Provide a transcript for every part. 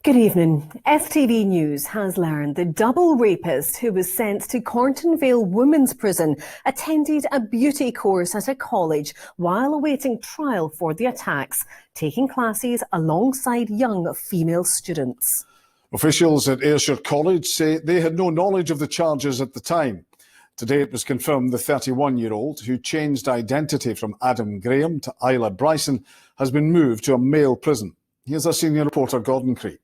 Good evening. STV News has learned the double rapist who was sent to Cornton Vale Women's Prison attended a beauty course at a college while awaiting trial for the attacks, taking classes alongside young female students. Officials at Ayrshire College say they had no knowledge of the charges at the time. Today it was confirmed the 31-year-old, who changed identity from Adam Graham to Isla Bryson, has been moved to a male prison. Here's our senior reporter, Gordon Cree.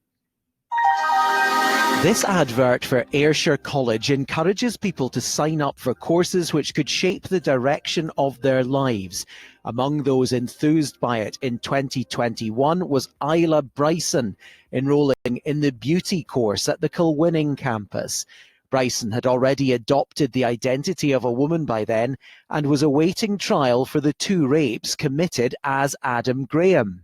This advert for Ayrshire College encourages people to sign up for courses which could shape the direction of their lives. Among those enthused by it in 2021 was Isla Bryson, enrolling in the beauty course at the Kilwinning campus. Bryson had already adopted the identity of a woman by then and was awaiting trial for the 2 rapes committed as Adam Graham.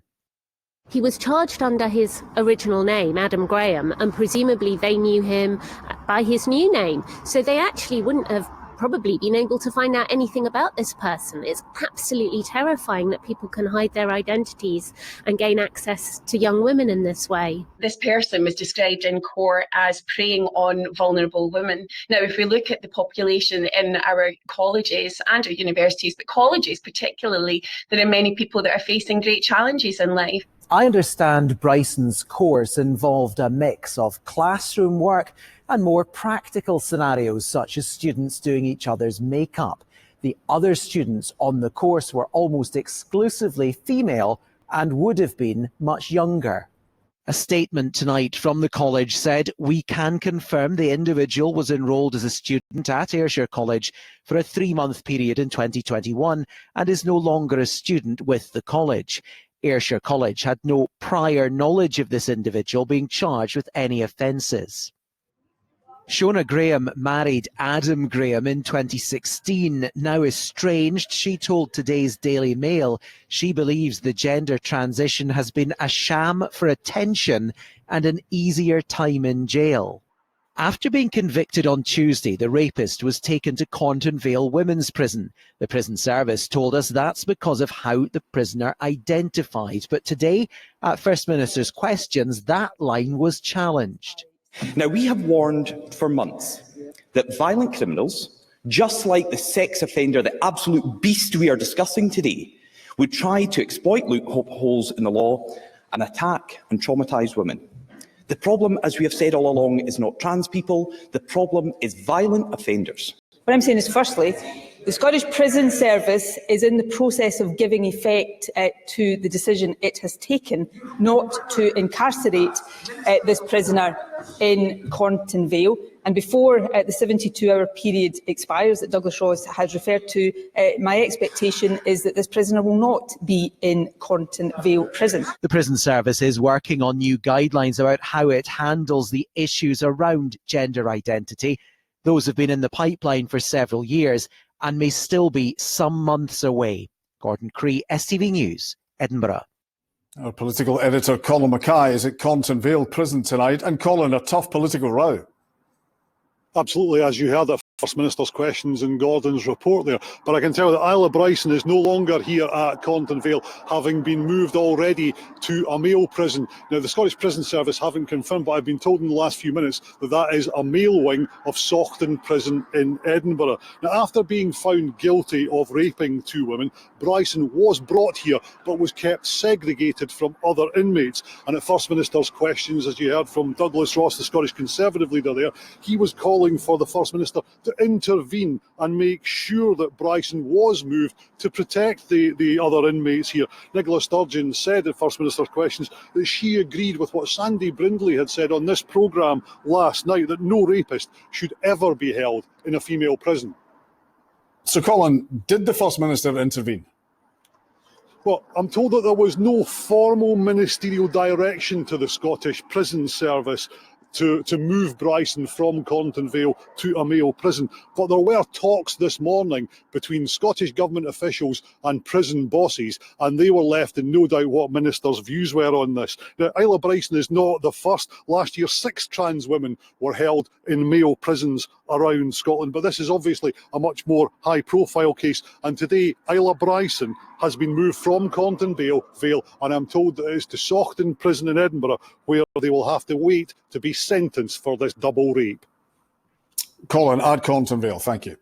He was charged under his original name, Adam Graham, and presumably they knew him by his new name. So they actually wouldn't have probably been able to find out anything about this person. It's absolutely terrifying that people can hide their identities and gain access to young women in this way. This person was described in court as preying on vulnerable women. Now, if we look at the population in our colleges and our universities, but colleges particularly, there are many people that are facing great challenges in life. I understand Bryson's course involved a mix of classroom work and more practical scenarios, such as students doing each other's makeup. The other students on the course were almost exclusively female and would have been much younger. A statement tonight from the college said, "We can confirm the individual was enrolled as a student at Ayrshire College for a 3-month period in 2021 and is no longer a student with the college." Ayrshire College had no prior knowledge of this individual being charged with any offences. Shona Graham married Adam Graham in 2016. Now estranged, she told today's Daily Mail she believes the gender transition has been a sham for attention and an easier time in jail. After being convicted on Tuesday, the rapist was taken to Cornton Vale Women's Prison. The prison service told us that's because of how the prisoner identified. But today, at First Minister's questions, that line was challenged. Now, we have warned for months that violent criminals, just like the sex offender, the absolute beast we are discussing today, would try to exploit loopholes in the law and attack and traumatise women. The problem, as we have said all along, is not trans people. The problem is violent offenders. What I'm saying is, firstly, the Scottish Prison Service is in the process of giving effect to the decision it has taken not to incarcerate this prisoner in Cornton Vale. And before the 72-hour period expires that Douglas Ross has referred to, my expectation is that this prisoner will not be in Cornton Vale Prison. The prison service is working on new guidelines about how it handles the issues around gender identity. Those have been in the pipeline for several years and may still be some months away. Gordon Cree, STV News, Edinburgh. Our political editor Colin Mackay is at Cornton Vale Prison tonight. And Colin, a tough political row. Absolutely, as you heard at First Minister's questions in Gordon's report there. But I can tell that Isla Bryson is no longer here at Cornton Vale, having been moved already to a male prison. Now, the Scottish Prison Service haven't confirmed, but I've been told in the last few minutes that that is a male wing of Saughton Prison in Edinburgh. Now, after being found guilty of raping 2 women, Bryson was brought here, but was kept segregated from other inmates. And at First Minister's questions, as you heard from Douglas Ross, the Scottish Conservative leader there, he was calling for the First Minister to intervene and make sure that Bryson was moved to protect the other inmates here. Nicola Sturgeon said at First Minister's questions that she agreed with what Sandy Brindley had said on this programme last night, that no rapist should ever be held in a female prison. So, Colin, did the First Minister intervene? Well, I'm told that there was no formal ministerial direction to the Scottish Prison Service to move Bryson from Cornton Vale to a Mayo prison. But there were talks this morning between Scottish Government officials and prison bosses, and they were left in no doubt what ministers' views were on this. Now, Isla Bryson is not the first. Last year, 6 trans women were held in Mayo prisons around Scotland, but this is obviously a much more high-profile case. And today, Isla Bryson has been moved from Cornton Vale, and I'm told that it is to Saughton Prison in Edinburgh, where they will have to wait to be sentenced for this double rape. Colin, at Cornton Vale, thank you.